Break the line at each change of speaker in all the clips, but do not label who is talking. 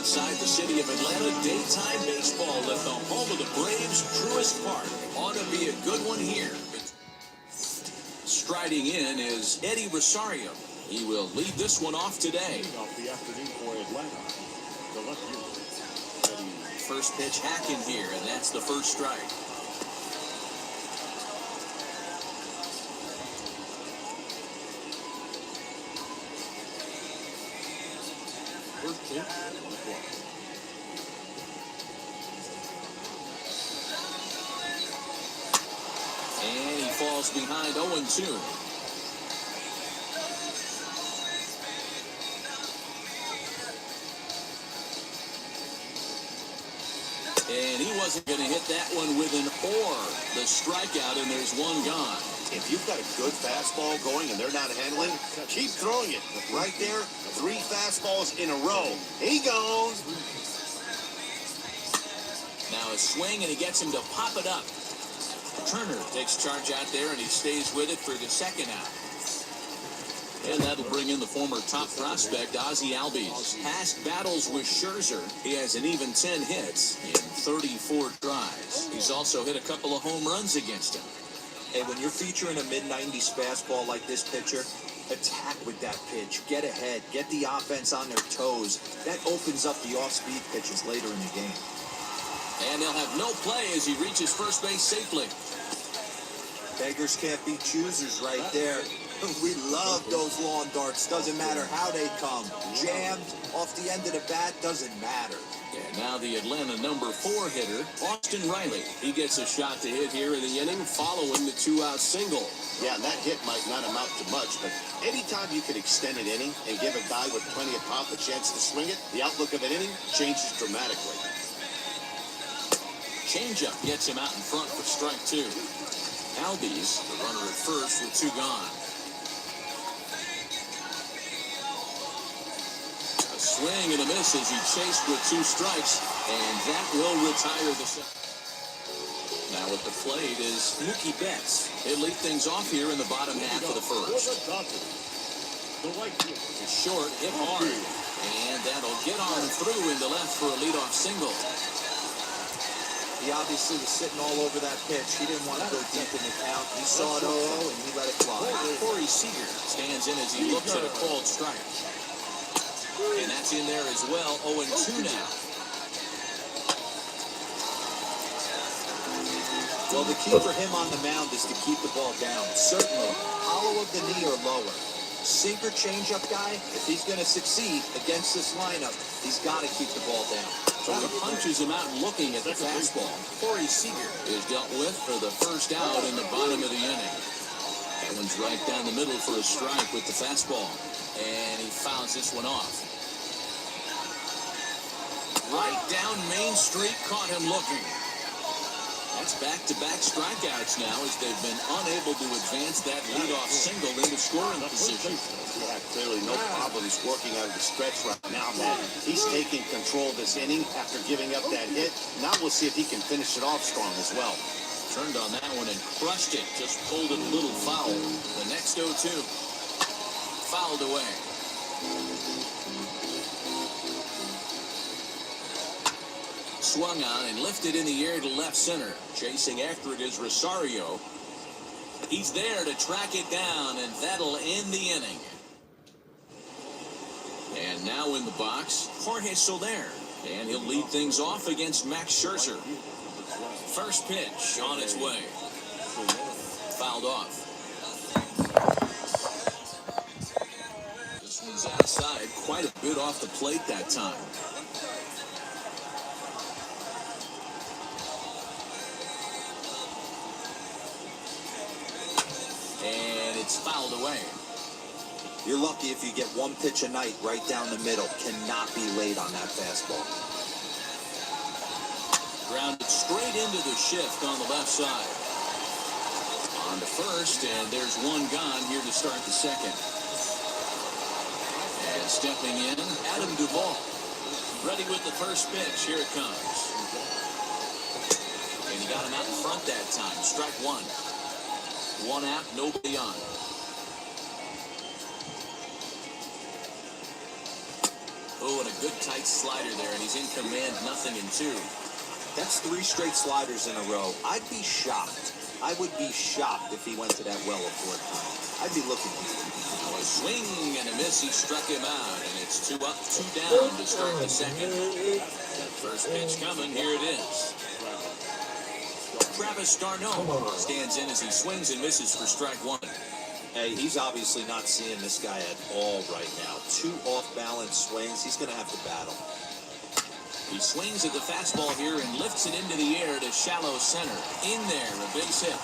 outside the city of Atlanta, daytime baseball at the home of the Braves, Truist Park. Ought to be a good one here. Striding in is Eddie Rosario. He will lead this one off today.
Off the afternoon for Atlanta. The left fielder.
First pitch hacking here, and that's the first strike.
First pitch.
And he falls behind 0-2. And he wasn't going to hit that one with an or. The strikeout, and there's one gone.
If you've got a good fastball going and they're not handling, keep throwing it. Right there, 3 fastballs in a row. He goes.
Now a swing, and he gets him to pop it up. Turner takes charge out there, and he stays with it for the second out. And that'll bring in the former top prospect, Ozzie Albies. Past battles with Scherzer, he has an even 10 hits in 34 tries. He's also hit a couple of home runs against him.
Hey, when you're featuring a mid-90s fastball like this pitcher, attack with that pitch. Get ahead. Get the offense on their toes. That opens up the off-speed pitches later in the game.
And they'll have no play as he reaches first base safely.
Beggars can't be choosers right there. We love those lawn darts. Doesn't matter how they come. Jammed, off the end of the bat, doesn't matter.
And now the Atlanta number 4 hitter, Austin Riley. He gets a shot to hit here in the inning following the 2-out single.
Yeah, and that hit might not amount to much, but anytime you can extend an inning and give a guy with plenty of pop a chance to swing it, the outlook of an inning changes dramatically.
Changeup gets him out in front for strike 2. Albies, the runner at first with 2 gone. A swing and a miss as he chased with 2 strikes, and that will retire the set. Now at the plate is Mookie Betts. He'll lead things off here in the bottom half of the first.
The right fielder.
Short, hit hard, and that'll get on through into left for a leadoff single.
He obviously was sitting all over that pitch. He didn't want to go deep in the count. He saw it and he let it fly.
Corey Seager stands in as he looks at a called strike. And that's in there as well. 0-2 now.
Well, the key for him on the mound is to keep the ball down. Certainly, hollow of the knee or lower. Sinker changeup guy, if he's going to succeed against this lineup, he's got to keep the ball down.
So he punches him out looking at the fastball. Corey Seager is dealt with for the first out in the bottom of the inning. That one's right down the middle for a strike with the fastball. And he fouls this one off. Right down Main Street, caught him looking. That's back-to-back strikeouts now as they've been unable to advance that leadoff single into scoring position.
Yeah, clearly no problems working out of the stretch right now, man. He's taking control of this inning after giving up that hit. Now we'll see if he can finish it off strong as well.
Turned on that one and crushed it. Just pulled it a little foul. The next 0-2. Fouled away. Swung on and lifted in the air to left center. Chasing after it is Rosario. He's there to track it down, and that'll end the inning. And now in the box, Jorge Soler. And he'll lead things off against Max Scherzer. First pitch on its way. Fouled off. This one's outside, quite a bit off the plate that time. And it's fouled away.
You're lucky if you get one pitch a night right down the middle. Cannot be late on that fastball.
Grounded straight into the shift on the left side. On to first, and there's one gone here to start the second. And stepping in, Adam Duvall. Ready with the first pitch. Here it comes. And he got him out in front that time. Strike 1. 1 out, nobody on. Oh, and a Good tight slider there, and he's in command, 0-2.
That's 3 straight sliders in a row. I'd be shocked. I would be shocked if he went to that well a 4th time. I'd be looking at him.
Now a swing and a miss. He struck him out, and it's 2 up, 2 down to start the second. First pitch coming. Here it is. Travis d'Arnaud stands in as he swings and misses for strike 1.
Hey, he's obviously not seeing this guy at all right now. 2 off-balance swings. He's going to have to battle.
He swings at the fastball here and lifts it into the air to shallow center. In there, a base hit.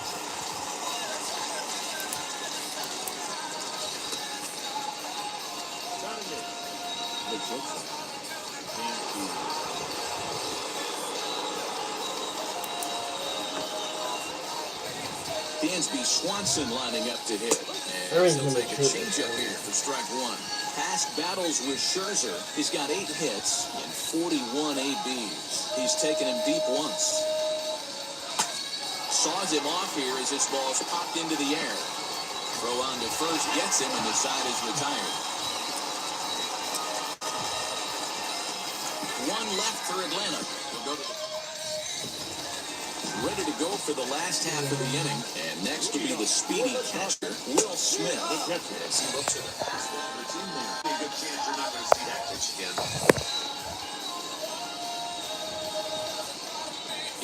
Dansby Swanson lining up to hit. And he'll take a changeup here for strike 1. Past battles with Scherzer. He's got 8 hits and 41 ABs. He's taken him deep once. Saws him off here as this ball's popped into the air. Throw on to first, gets him, and the side is retired. 1 left for Atlanta. We'll go to the... Ready to go for the last half of the inning. And next will be the speedy catcher, Will Smith. As he looks at the fastball that's in there. A good chance you're not going to see that pitch again.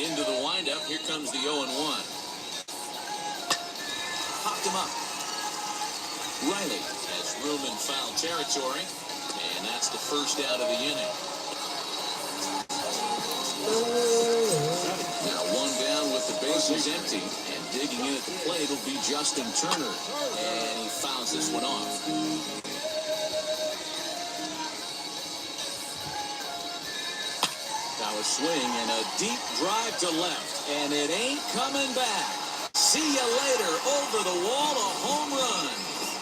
Into the windup. Here comes the 0-1. Popped him up. Riley has room in foul territory. And that's the first out of the inning. Now 1 down with the bases empty, and digging in at the plate will be Justin Turner, and he fouls this one off. Now a swing and a deep drive to left, and it ain't coming back. See ya later, over the wall, a home run.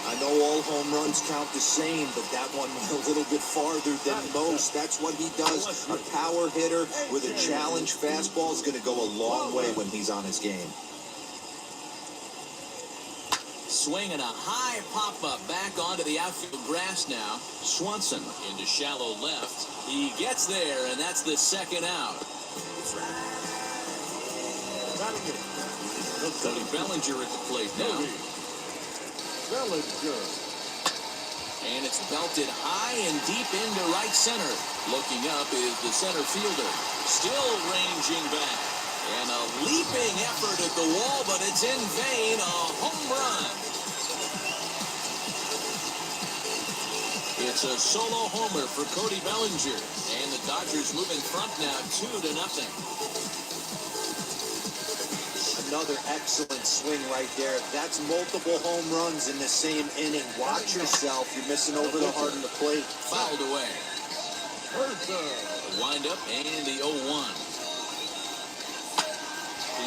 I know all home runs count the same, but that one went a little bit farther than most. That's what he does. A power hitter with a challenge fastball is going to go a long way when he's on his game.
Swing and a high pop-up back onto the outfield grass now. Swanson into shallow left. He gets there, and that's the second out. Cody Bellinger at the plate now.
Bellinger.
And it's belted high and deep into right center. Looking up is the center fielder. Still ranging back. And a leaping effort at the wall, but it's in vain. A home run. It's a solo homer for Cody Bellinger. And the Dodgers move in front now 2-0.
Another excellent swing right there. That's multiple home runs in the same inning. Watch yourself. You're missing over the heart of the plate.
Fouled away. The wind up and the 0-1.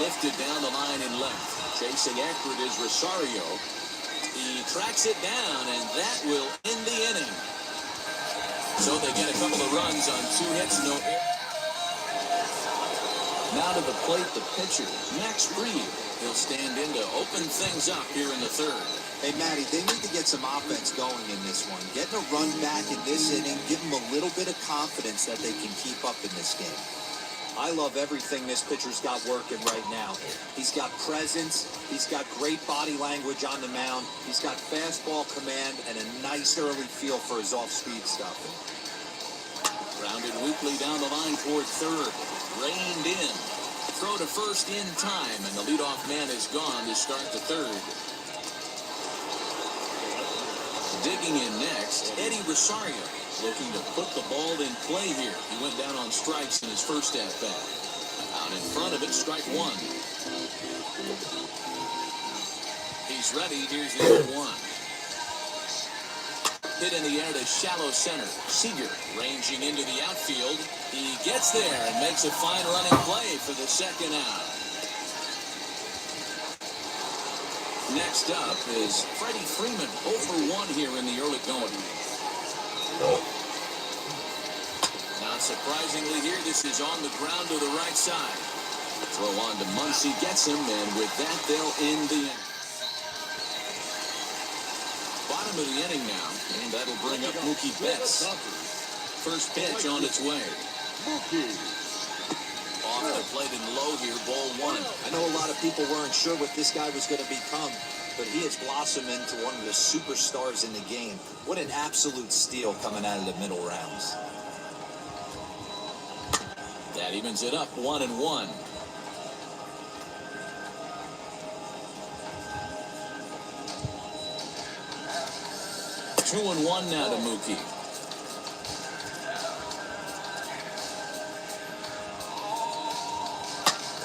Lifted down the line in left. Chasing after it is Rosario. He tracks it down, and that will end the inning. So they get a couple of runs on 2 hits, no error. Now to the plate, the pitcher, Max Fried. He'll stand in to open things up here in the 3rd.
Hey, Matty, they need to get some offense going in this one. Getting a run back in this inning, give them a little bit of confidence that they can keep up in this game. I love everything this pitcher's got working right now. He's got presence. He's got great body language on the mound. He's got fastball command and a nice early feel for his off-speed stuff.
Grounded weakly down the line toward 3rd. Reined in. Throw to first in time, and the leadoff man is gone to start the 3rd. Digging in next, Eddie Rosario, looking to put the ball in play here. He went down on strikes in his first at-bat. Out in front of it, strike 1. He's ready. Here's the 0-1. Hit in the air to shallow center. Seager ranging into the outfield. He gets there and makes a fine running play for the second out. Next up is Freddie Freeman, 0-for-1 here in the early going. Not surprisingly here, this is on the ground to the right side. Throw on to Muncy, gets him, and with that, they'll end the inning. Bottom of the inning now, and that'll bring up Mookie Betts. First pitch on its way.
Mookie.
Off the plate and low here, ball one.
I know a lot of people weren't sure what this guy was going to become, but he has blossomed into one of the superstars in the game. What an absolute steal coming out of the middle rounds.
That evens it up, 1-1. Two and one now to Mookie.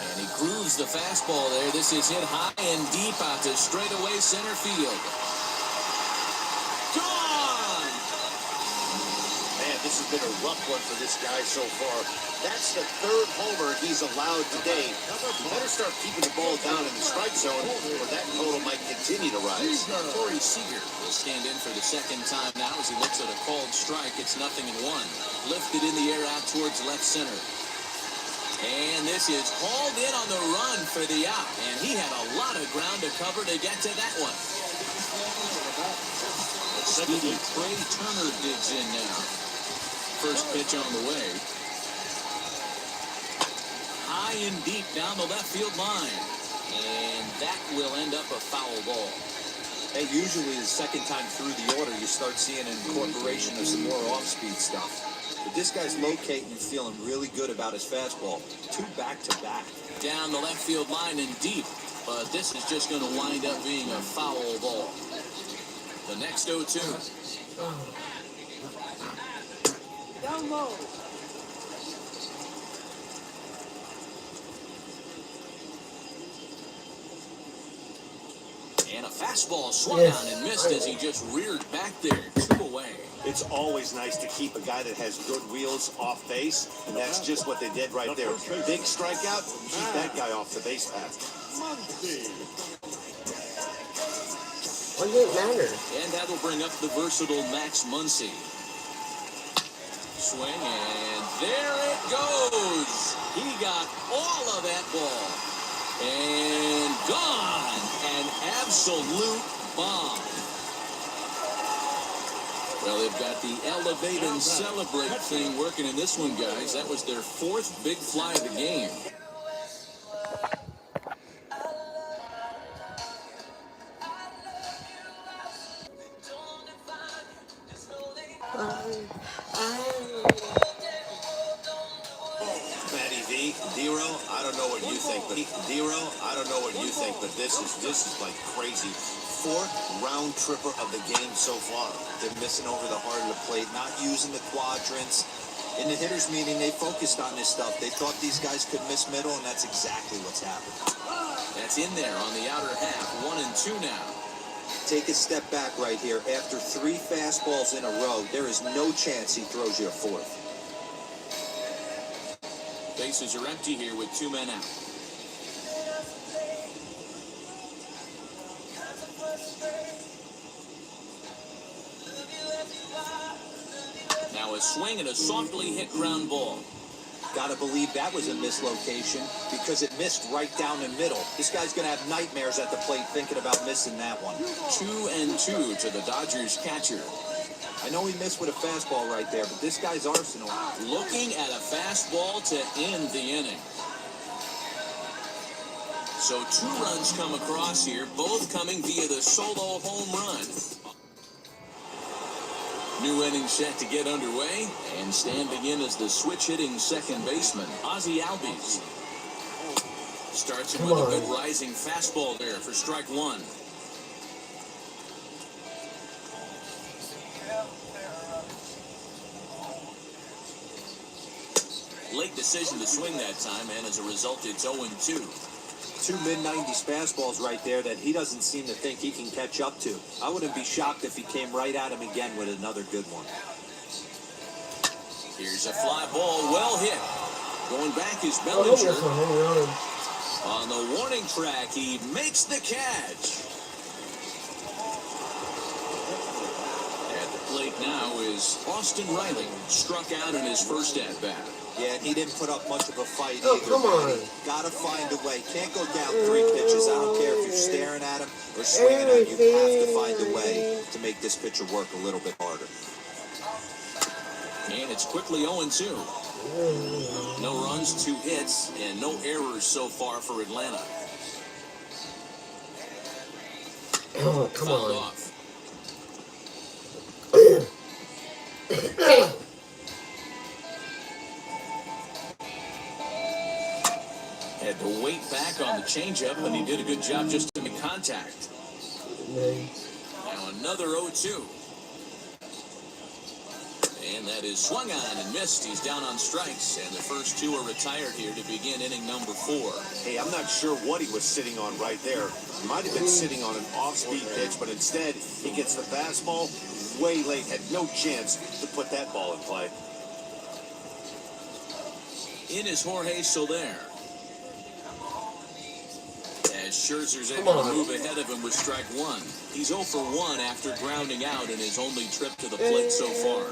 And he grooves the fastball there. This is hit high and deep out to straightaway center field. Gone!
Man, this has been a rough one for this guy so far. That's the third homer he's allowed today. He better start keeping the ball down in the strike zone, or that total might continue to rise.
Corey Seager will stand in for the second time now as he looks at a called strike. It's 0-1. Lifted in the air out towards left center. And this is hauled in on the run for the out. And he had a lot of ground to cover to get to that one. Speedy Trey Turner digs in now. First pitch on the way. High and deep down the left field line. And that will end up a foul ball.
Hey, usually the second time through the order, you start seeing an incorporation of some more off-speed stuff. But this guy's locating and feeling really good about his fastball. 2 back-to-back.
Down the left field line and deep. But this is just going to wind up being a foul ball. The next 0-2.
Down low.
And a fastball swung on and missed as he just reared back there. 2 away.
It's always nice to keep a guy that has good wheels off base, and that's just what they did right there. Big strikeout, keep that guy off the base path.
Muncy.
What does it matter?
And that'll bring up the versatile Max Muncy. Swing, and there it goes. He got all of that ball. And gone. An absolute bomb. Well, they've got the elevate and celebrate thing working in this one, guys. That was their 4th big fly of the game.
Matty V, Dero, I don't know what you think, but this is like crazy. 4th round tripper of the game so far.
They're missing over the heart of the plate, not using the quadrants. In the hitters meeting, they focused on this stuff. They thought these guys could miss middle, and that's exactly what's happened.
That's in there on the outer half. 1-2 now.
Take a step back right here. After 3 fastballs in a row, there is no chance he throws you a 4th.
Bases are empty here with 2 men out. Now a swing and a softly hit ground ball.
Gotta believe that was a mislocation because it missed right down the middle. This guy's gonna have nightmares at the plate thinking about missing that one.
2-2 to the Dodgers catcher.
I know he missed with a fastball right there, but this guy's arsenal.
Looking at a fastball to end the inning. So 2 runs come across here, both coming via the solo home run. New inning set to get underway, and standing in as the switch-hitting second baseman, Ozzie Albies. Starts him with a good rising fastball there for strike 1. Late decision to swing that time, and as a result, it's 0-2.
2 mid-90s fastballs right there that he doesn't seem to think he can catch up to. I wouldn't be shocked if he came right at him again with another good one.
Here's a fly ball, well hit. Going back is Bellinger. On the warning track, he makes the catch. At the plate now is Austin Riley, struck out in his first at-bat.
Yeah, and he didn't put up much of a fight
Oh,
either.
come on.
Gotta find a way. Can't go down 3 pitches. I don't care if you're staring at him or swinging at him. You have to find a way to make this pitcher work a little bit harder.
And it's quickly 0-2. No runs, 2 hits, and no errors so far for Atlanta.
Oh, come
Fouled
on.
off. Had to wait back on the changeup, and he did a good job just to make contact. Now another 0-2. And that is swung on and missed. He's down on strikes, and the first 2 are retired here to begin inning number 4.
Hey, I'm not sure what he was sitting on right there. He might have been sitting on an off-speed pitch, but instead he gets the fastball way late. Had no chance to put that ball in play.
In is Jorge Soler. As Scherzer's able to move ahead of him with strike 1. He's 0 for 1 after grounding out in his only trip to the plate so far.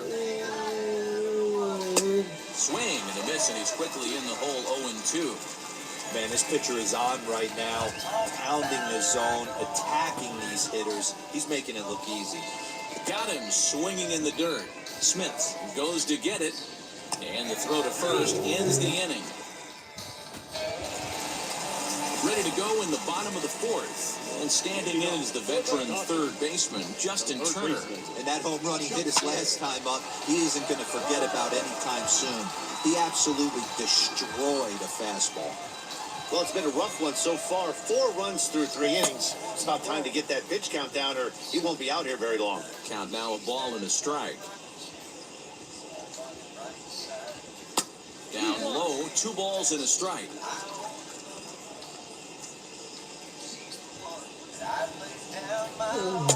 Swing and a miss, and he's quickly in the hole 0-2.
Man, this pitcher is on right now, pounding the zone, attacking these hitters. He's making it look easy.
Got him swinging in the dirt. Smith goes to get it, and the throw to first ends the inning. Ready to go in the bottom of the 4th. And standing in is the veteran third baseman, Justin Turner.
And that home run he hit his last time up, he isn't going to forget about anytime soon. He absolutely destroyed a fastball.
Well, it's been a rough one so far. 4 runs through 3 innings. It's about time to get that pitch count down, or he won't be out here very long.
Count now, a ball and a strike. Down low, 2 balls and a strike.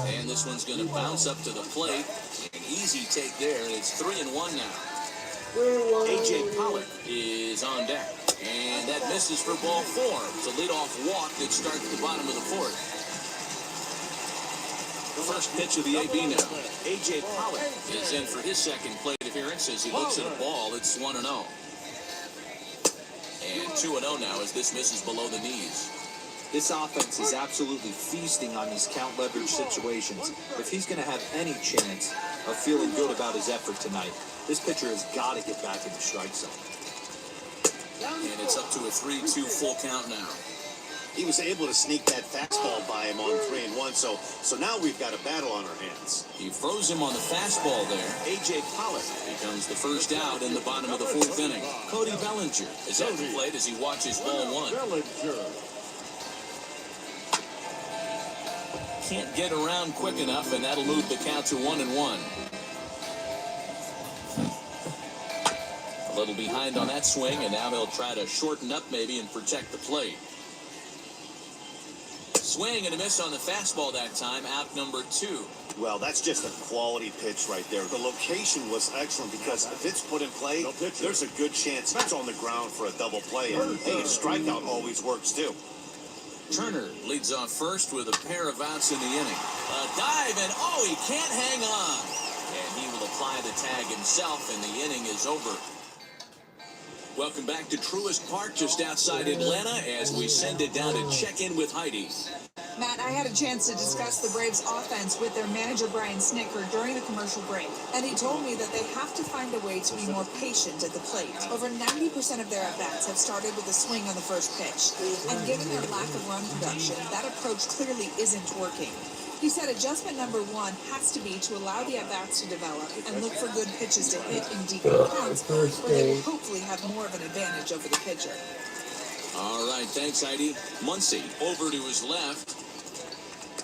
And this one's going to bounce up to the plate. An easy take there. It's 3-1 now. A.J. Pollock is on deck. And that misses for ball 4. It's a leadoff walk that starts the bottom of the 4th. The first pitch of the AB now. A.J. Pollock is in for his second plate appearance as he looks at a ball. It's 1-0. And 2-0 now as this misses below the knees.
This offense is absolutely feasting on these count leverage situations. If he's going to have any chance of feeling good about his effort tonight, this pitcher has got to get back in the strike zone.
And it's up to a 3-2 full count now.
He was able to sneak that fastball by him on 3-1, so now we've got a battle on our hands.
He froze him on the fastball there. A.J. Pollock becomes the first out in the bottom of the 4th inning. Cody Bellinger is at the plate as he watches ball 1.
Bellinger.
Can't get around quick enough, and that'll move the count to 1-1. A little behind on that swing, and now they'll try to shorten up maybe and protect the plate. Swing and a miss on the fastball that time, out number 2.
Well, that's just a quality pitch right there. The location was excellent because if it's put in play, there's a good chance it's on the ground for a double play. And hey, a strikeout always works too.
Turner leads off first with a pair of outs in the inning. A dive, and oh, he can't hang on. And he will apply the tag himself, and the inning is over. Welcome back to Truist Park, just outside Atlanta, as we send it down to check in with Heidi.
Matt, I had a chance to discuss the Braves' offense with their manager, Brian Snitker, during the commercial break, and he told me that they have to find a way to be more patient at the plate. Over 90% of their at-bats have started with a swing on the first pitch, and given their lack of run production, that approach clearly isn't working. He said adjustment number 1 has to be to allow the at-bats to develop and look for good pitches to hit in deep counts, where they will hopefully have more of an advantage over the pitcher.
All right, thanks, Heidi. Muncy over to his left.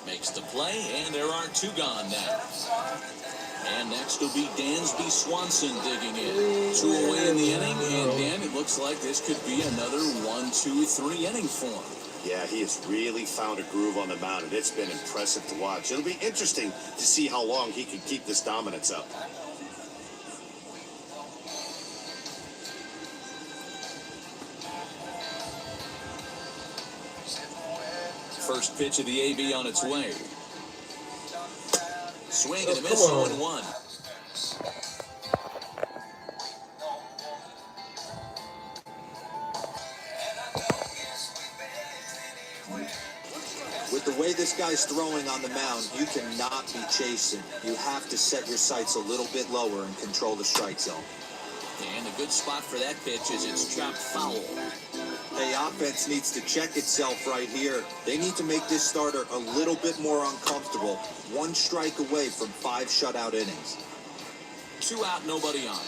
Makes the play, and there are 2 gone now. And next will be Dansby Swanson digging in. 2 away in the inning, and Dan, it looks like this could be another 1-2-3 inning for him.
Yeah, he has really found a groove on the mound, and it's been impressive to watch. It'll be interesting to see how long he can keep this dominance up.
First pitch of the AB on its way. Swing and a miss, 0-1.
With the way this guy's throwing on the mound, you cannot be chasing. You have to set your sights a little bit lower and control the strike zone.
And a good spot for that pitch is it's chopped foul.
Hey, offense needs to check itself right here. They need to make this starter a little bit more uncomfortable. One strike away from 5 shutout innings.
2 out, nobody on.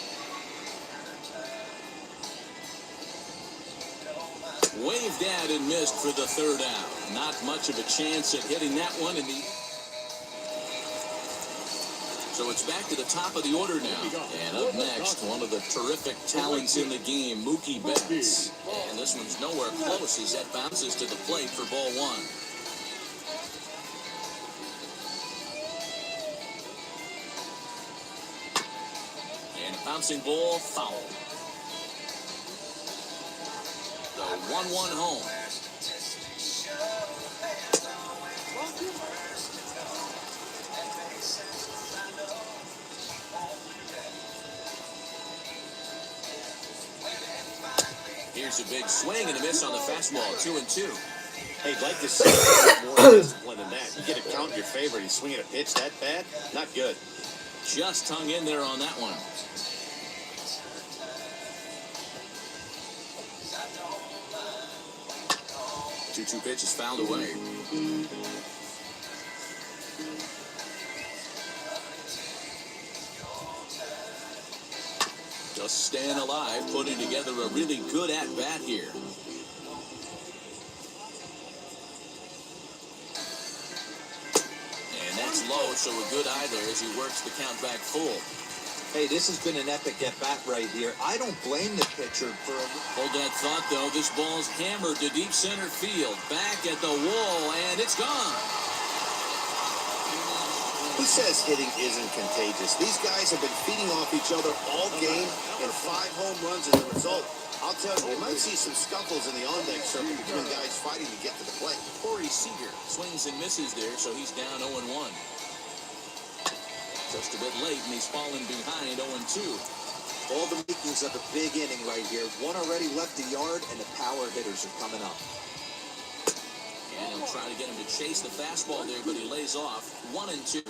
Waved at and missed for the 3rd out. Not much of a chance at hitting that one in the... So it's back to the top of the order now. And up next, one of the terrific talents in the game, Mookie Betts. And this one's nowhere close as that bounces to the plate for ball 1. And a bouncing ball, foul. The 1-1 home. Here's a big swing and a miss on the fastball. 2-2.
Hey, I'd like to see more discipline than that. You get a count in your favor and he's swinging a pitch that bad? Not good.
Just hung in there on that one. Two pitch is fouled away. Just staying alive, putting together a really good at-bat here. And that's low, so a good eye there as he works the count back full.
Hey, this has been an epic at-bat right here. I don't blame the pitcher for...
Hold that thought, though. This ball's hammered to deep center field. Back at the wall, and it's gone.
Who says hitting isn't contagious? These guys have been feeding off each other all game, and 5 home runs as a result. I'll tell you, you might see some scuffles in the on-deck circle between guys fighting to get to the plate.
Corey Seager swings and misses there, so he's down 0-1. Just a bit late, and he's fallen behind 0-2.
All the makings of a big inning right here. One already left the yard, and the power hitters are coming up.
And he'll try to get him to chase the fastball there, but he lays off. 1-2.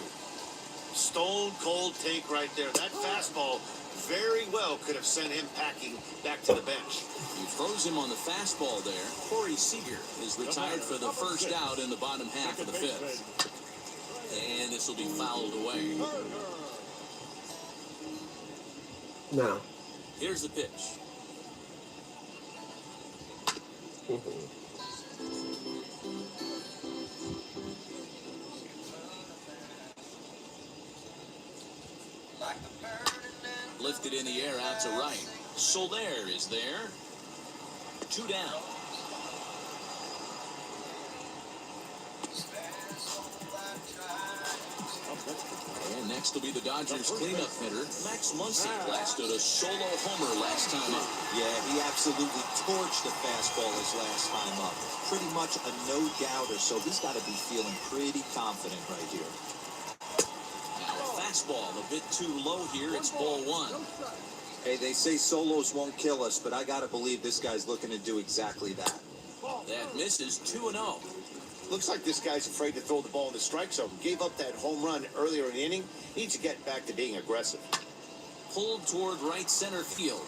Stone cold take right there. That fastball very well could have sent him packing back to the bench.
He throws him on the fastball there. Corey Seager is retired for the first out in the bottom half of the 5th. And this will be fouled away.
No.
Here's the pitch. Lifted in the air out to right. Soler is there. 2 down. And next will be the Dodgers cleanup hitter, Max Muncy. Blasted a solo homer last time up.
Yeah, he absolutely torched the fastball his last time up. Pretty much a no-doubter, so he's got to be feeling pretty confident right here.
Now a fastball a bit too low here. It's ball 1.
Hey, they say solos won't kill us, but I got to believe this guy's looking to do exactly that.
That misses. 2-0.
Looks like this guy's afraid to throw the ball in the strike zone. Gave up that home run earlier in the inning. Needs to get back to being aggressive.
Pulled toward right center field.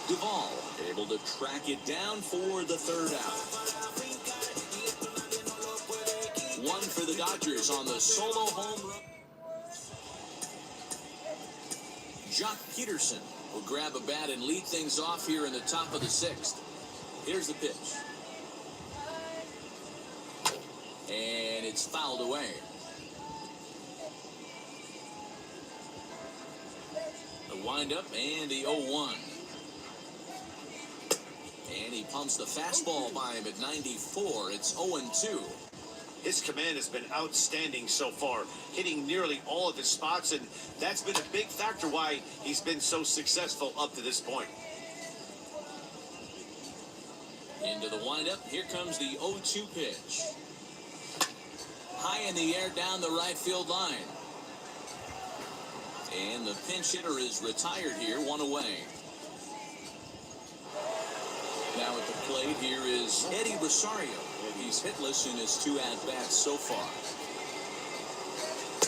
Duvall able to track it down for the 3rd out. 1 for the Dodgers on the solo home run. Jock Peterson will grab a bat and lead things off here in the top of the 6th. Here's the pitch. And it's fouled away. The windup and the 0-1. And he pumps the fastball by him at 94. It's 0-2.
His command has been outstanding so far, hitting nearly all of his spots, and that's been a big factor why he's been so successful up to this point.
Into the windup. Here comes the 0-2 pitch. High in the air down the right field line. And the pinch hitter is retired here, 1 away. Now at the plate, here is Eddie Rosario. He's hitless in his 2 at-bats so far.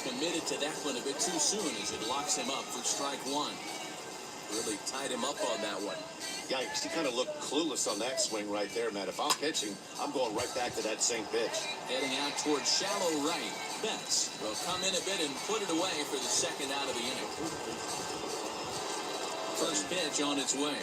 Committed to that one a bit too soon as it locks him up for strike 1. Really tied him up on that one.
Yikes, he kind of looked clueless on that swing right there, man. If I'm pitching, I'm going right back to that same pitch.
Heading out towards shallow right. Betts will come in a bit and put it away for the second out of the inning. First pitch on its way.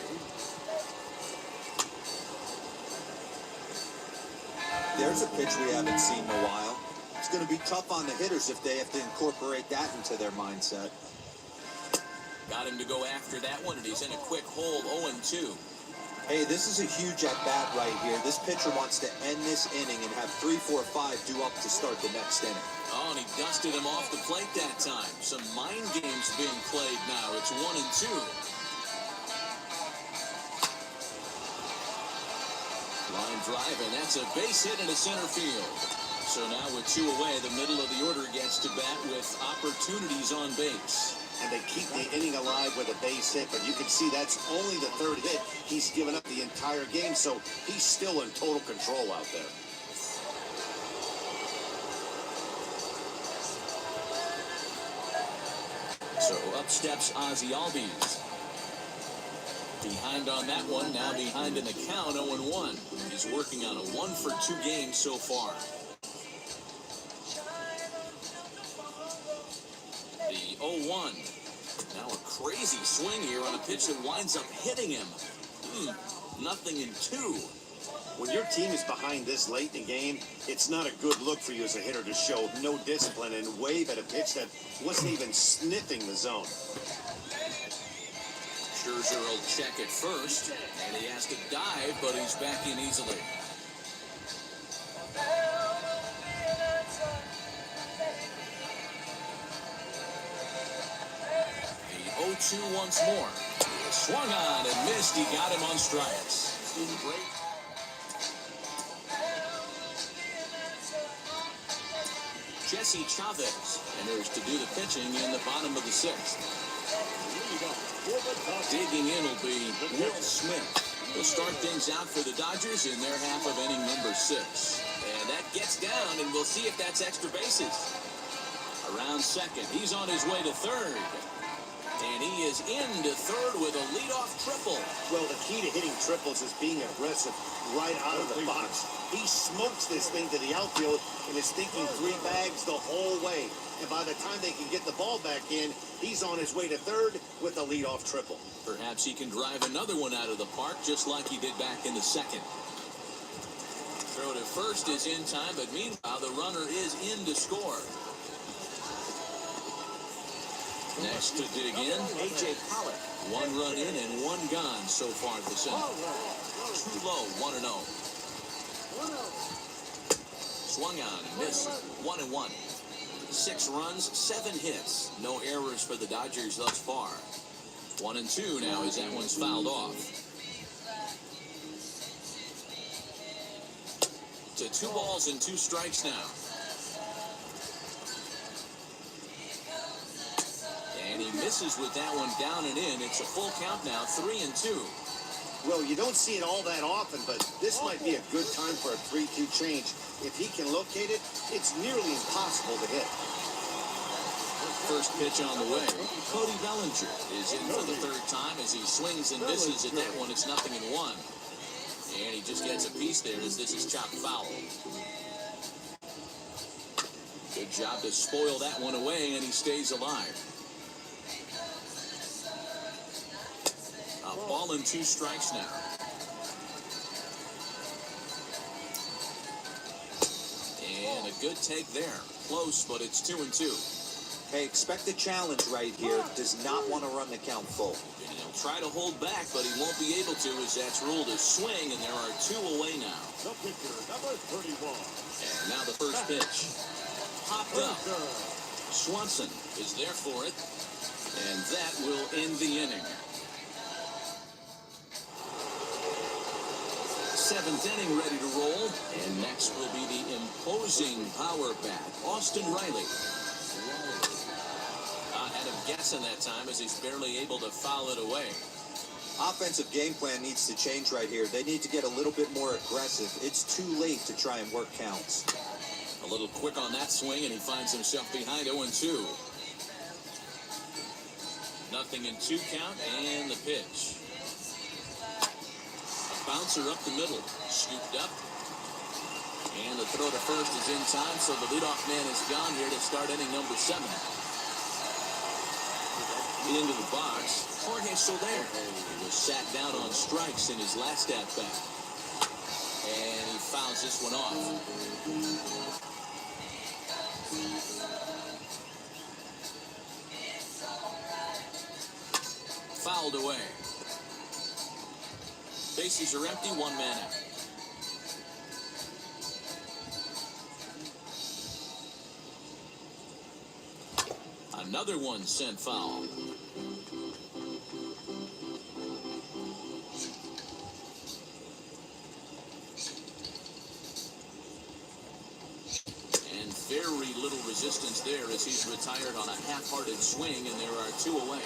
There's a pitch we haven't seen in a while. It's going to be tough on the hitters if they have to incorporate that into their mindset.
Got him to go after that one, and he's in a quick hold, 0-2.
Hey, this is a huge at-bat right here. This pitcher wants to end this inning and have 3, 4, 5 due up to start the next inning.
Oh, and he dusted him off the plate that time. Some mind games being played now. It's 1-2. Line drive, and that's a base hit into center field. So now with 2 away, the middle of the order gets to bat with opportunities on base.
And they keep the inning alive with a base hit, but you can see that's only the 3rd hit. He's given up the entire game, so he's still in total control out there.
So up steps Ozzie Albies. Behind on that one, now behind in the count, 0-1. He's working on a 1-for-2 game so far. The 0-1. Now a crazy swing here on a pitch that winds up hitting him. Nothing in 2.
When your team is behind this late in the game, it's not a good look for you as a hitter to show no discipline and wave at a pitch that wasn't even sniffing the zone.
Scherzer will check it first, and he has to dive, but he's back in easily. The 0-2 once more. He swung on and missed. He got him on strikes. Great. Jesse Chavez enters to do the pitching in the bottom of the 6th. Digging in will be Will Smith. He'll start things out for the Dodgers in their half of inning number 6. And that gets down, and we'll see if that's extra bases. Around second, he's on his way to third. And he is into third with a leadoff triple.
Well, the key to hitting triples is being aggressive right out of the box. He smokes this thing to the outfield and is thinking 3 bags the whole way. And by the time they can get the ball back in, he's on his way to third with a leadoff triple.
Perhaps he can drive another one out of the park just like he did back in the 2nd. Throw to first is in time, but meanwhile the runner is in to score. Next to dig in, A.J. Pollock. 1 run in and 1 gone so far this inning. Too low, 1-0. Swung on and missed. 1-1. 6 runs, 7 hits. No errors for the Dodgers thus far. 1-2 now as that one's fouled off. To 2 balls and 2 strikes now. And he misses with that one down and in. It's a full count now, 3-2.
Well, you don't see it all that often, but this might be a good time for a 3-2 change. If he can locate it, it's nearly impossible to hit.
First pitch on the way. Cody Bellinger is in for the 3rd time as he swings and misses at that one. It's 0-1. And he just gets a piece there as this is chopped foul. Good job to spoil that one away, and he stays alive. A ball and 2 strikes now. And a good take there. Close, but it's 2-2.
Hey, expect a challenge right here. Does not want to run the count full.
And he'll try to hold back, but he won't be able to as that's ruled a swing, and there are 2 away now.
The pitcher, number 31.
And now the first pitch. Popped up. Swanson is there for it, and that will end the inning. 7th inning ready to roll, and next will be the imposing power bat, Austin Riley. Had him guessing that time as he's barely able to foul it away.
Offensive game plan needs to change right here. They need to get a little bit more aggressive. It's too late to try and work counts.
A little quick on that swing, and he finds himself behind 0-2. Nothing in 2 count, and the pitch. A bouncer up the middle, scooped up. And the throw to first is in time, so the leadoff man is gone here to start inning number 7. Into the box, Jorge Soler. He was sat down on strikes in his last at-bat. And he fouls this one off. Fouled away. Bases are empty, 1 man out. Another one sent foul. And very little resistance there as he's retired on a half-hearted swing, and there are 2 away.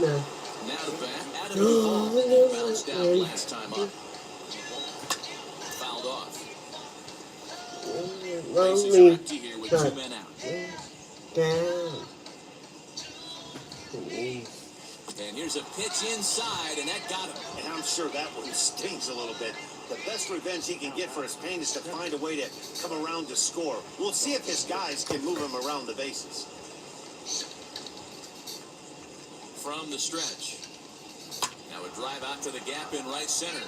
No.
Now to bat, Adam Duvall bounced out last time up. Fouled off. Bases are empty here with 2 men out. And here's a pitch inside, and that got him.
And I'm sure that one stings a little bit. The best revenge he can get for his pain is to find a way to come around to score. We'll see if his guys can move him around the bases.
From the stretch. Now a drive out to the gap in right center.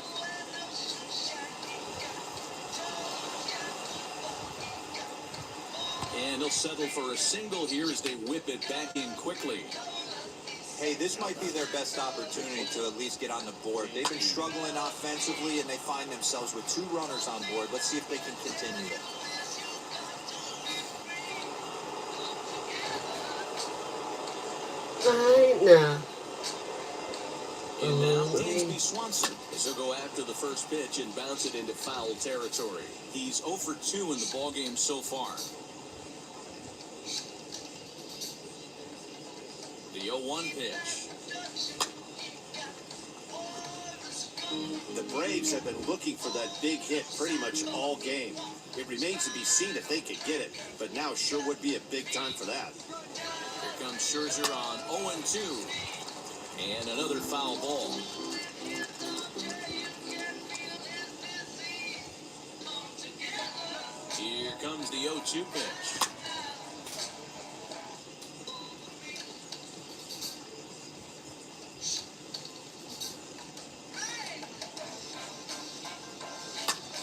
And he'll settle for a single here as they whip it back in quickly.
Hey, this might be their best opportunity to at least get on the board. They've been struggling offensively, and they find themselves with 2 runners on board. Let's see if they can continue it.
No.
And now Dansby Swanson as he'll go after the first pitch and bounce it into foul territory. He's 0 for 2 in the ballgame so far. The 0-1 pitch.
The Braves have been looking for that big hit pretty much all game. It remains to be seen if they can get it, but now sure would be a big time for that.
Here comes Scherzer on 0-2. And another foul ball. Here comes the 0-2 pitch.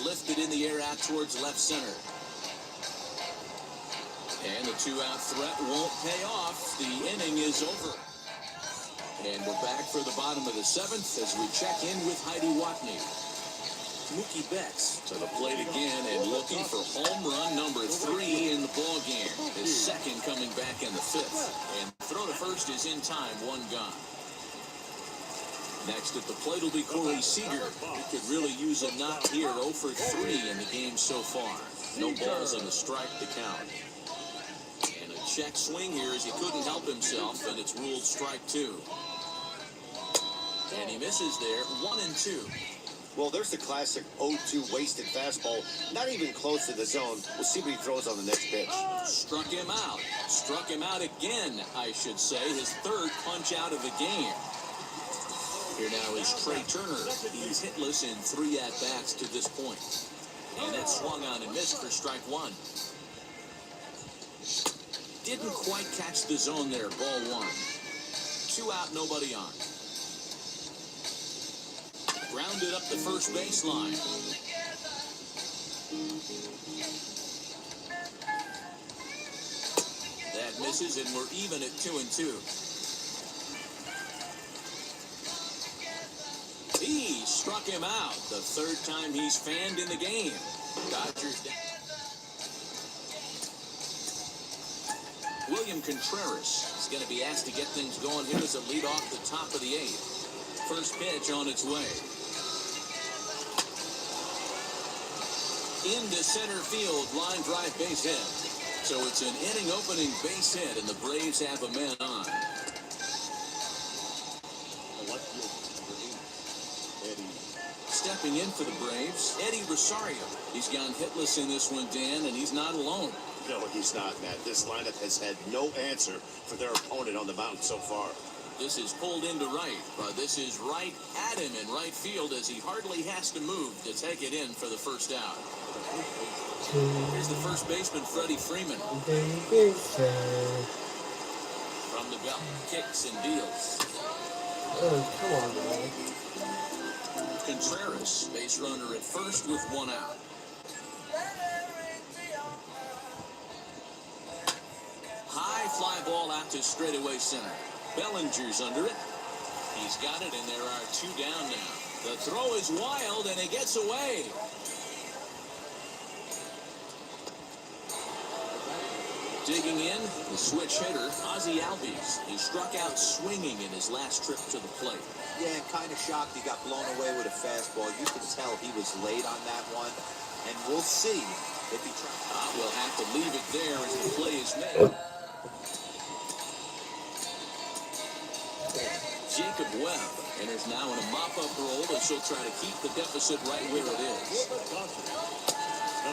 Lifted in the air out towards left center. And the 2-out threat won't pay off. The inning is over. And we're back for the bottom of the 7th as we check in with Heidi Watney. Mookie Betts to the plate again and looking for home run number 3 in the ball game. His second coming back in the 5th. And throw to first is in time, 1 gone. Next at the plate will be Corey Seager. He could really use a knock here, 0 for 3 in the game so far. No balls and a strike to count. And a check swing here as he couldn't help himself, and it's ruled strike 2. And he misses there, 1-2.
Well, there's the classic 0-2 wasted fastball, not even close to the zone. We'll see what he throws on the next pitch.
Struck him out. Struck him out again, I should say. His 3rd punch out of the game. Here now is Trey Turner. He's hitless in 3 at-bats to this point. And that swung on and missed for strike 1. Didn't quite catch the zone there, ball 1. 2 out, nobody on. Grounded up the first baseline. That misses, and we're even at 2-2. He struck him out. The 3rd time he's fanned in the game. Dodgers down. William Contreras is going to be asked to get things going here as a lead off the top of the 8th. First pitch on its way. Into center field, line drive base hit. So it's an inning opening base hit, and the Braves have a man on.
Eddie.
Stepping in for the Braves, Eddie Rosario. He's gone hitless in this one, Dan, and he's not alone.
No, he's not, Matt. This lineup has had no answer for their opponent on the mound so far.
This is pulled into right, but this is right at him in right field as he hardly has to move to take it in for the first out. Here's the first baseman, Freddie Freeman. From the belt, kicks and deals.
Oh, come on, man.
Contreras, base runner at first with one out. High fly ball out to straightaway center. Bellinger's under it. He's got it, and there are two down now. The throw is wild, and it gets away. Digging in, the switch hitter, Ozzie Albies. He struck out swinging in his last trip to the plate.
Yeah, and kind of shocked he got blown away with a fastball. You can tell he was late on that one, and we'll see if he tries.
We'll have to leave it there as the play is made. Jacob Webb enters now in a mop-up role as he'll try to keep the deficit right where it is.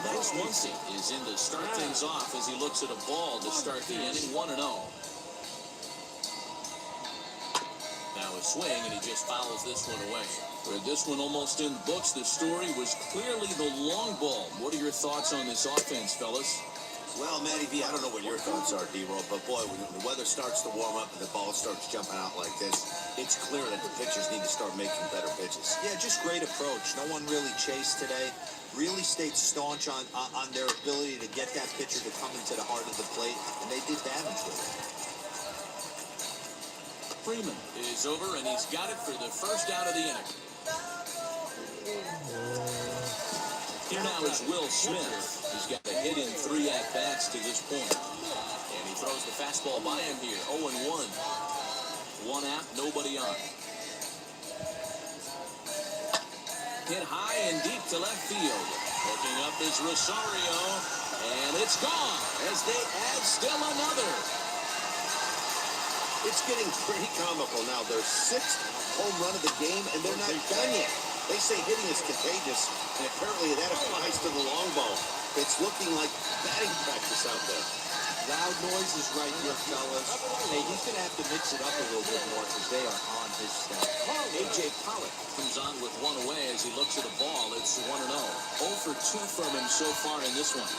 Max Muncy is in to start things off as he looks at a ball to start the inning 1-0. Now a swing, and he just fouls this one away. With this one almost in the books, the story was clearly the long ball. What are your thoughts on this offense, fellas?
Well, Matty V, I don't know what your thoughts are, D-Roll, but boy, when the weather starts to warm up and the ball starts jumping out like this, it's clear that the pitchers need to start making better pitches.
Yeah, just great approach. No one really chased today. Really stayed staunch on their ability to get that pitcher to come into the heart of the plate, and they did damage with it.
Freeman is over, and he's got it for the first out of the inning. Here now is Will Smith. He's got a hit in 3 at-bats to this point. And he throws the fastball by him here, 0-1. 1 out, nobody on. Hit high and deep to left field. Looking up is Rosario, and it's gone as they add still another.
It's getting pretty comical now. Their 6th home run of the game, and they're not done yet. They say hitting is contagious, and apparently that applies to the long ball. It's looking like batting practice out there.
Loud noises right here, fellas. Hey, he's going to have to mix it up a little bit more because they are on his step.
A.J. Pollock comes on with one away as he looks at a ball. It's 1-0. 0 for 2 from him so far in this one.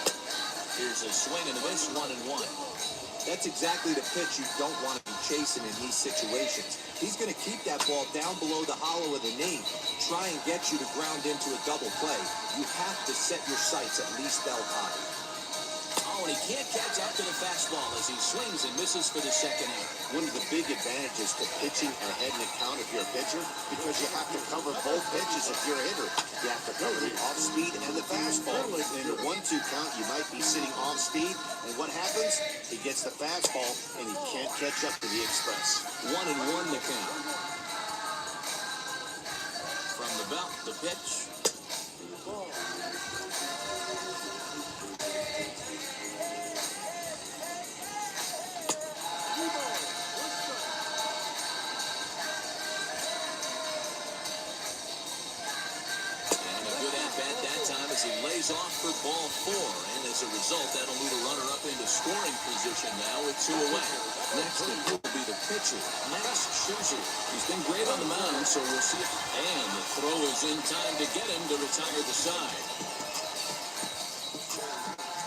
Here's a swing and a miss, 1-1.
That's exactly the pitch you don't want to be chasing in these situations. He's going to keep that ball down below the hollow of the knee, try and get you to ground into a double play. You have to set your sights at least belt high.
Oh, and he can't catch up to the fastball as he swings and misses for the second out.
One of the big advantages to pitching ahead in the count if you're a pitcher, because you have to cover both pitches if you're a hitter. You have to cover the off-speed and the fastball. In a 1-2 count, you might be sitting off-speed, and what happens? He gets the fastball, and he can't catch up to the express.
1-1 the count. From the belt, the pitch. He lays off for ball 4, and as a result, that'll move a runner up into scoring position now with 2 away. Next will be the pitcher, Max Scherzer. He's been great on the mound, so we'll see. And the throw is in time to get him to retire the side.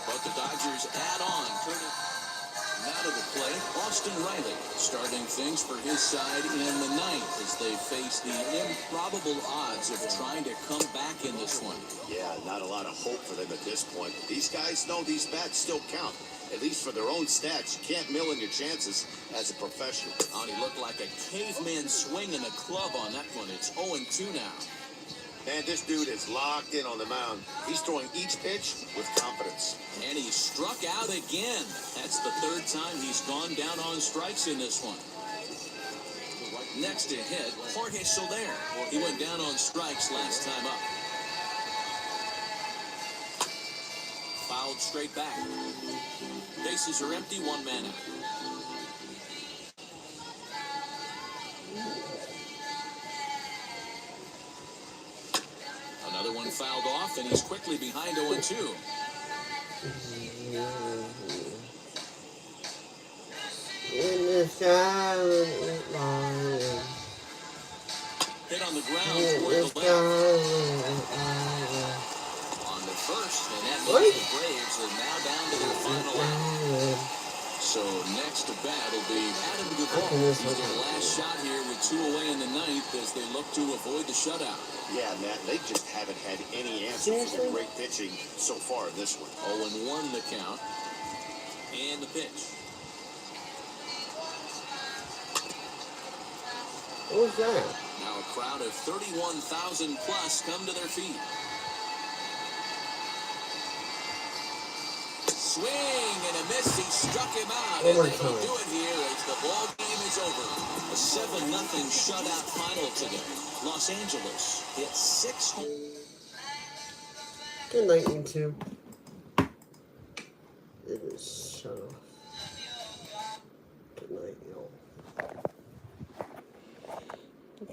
But the Dodgers add on. Out of the play, Austin Riley starting things for his side in the 9th as they face the improbable odds of trying to come back in this one.
Yeah, not a lot of hope for them at this point. These guys know these bats still count, at least for their own stats. You can't mill in your chances as a professional.
Oh, he looked like a caveman swinging a club on that one. It's 0-2 now.
Man, this dude is locked in on the mound. He's throwing each pitch with confidence.
And he struck out again. That's the 3rd time he's gone down on strikes in this one. Next to hit, Jorge Soler. He went down on strikes last time up. Fouled straight back. Bases are empty, 1 man out. fouled off, and he's quickly behind 0-2.
In the sky,
Hit on the ground
in
toward
the
the
sky,
left. On the first, and that means the Braves are now down to their final out. So next to bat will be Adam Duvall. He's their last shot here with 2 away in the ninth as they look to avoid the shutout.
Yeah, Matt, they just haven't had any answer for the great pitching so far in this one.
0-1 the count. And the pitch.
What was that?
Now a crowd of 31,000 plus come to their feet. Swing and a miss. He struck him out. And that'll do it here as the ball game is over. A 7-0 shutout final today. Los Angeles hit 6 home.
Good night, YouTube. It is shut off.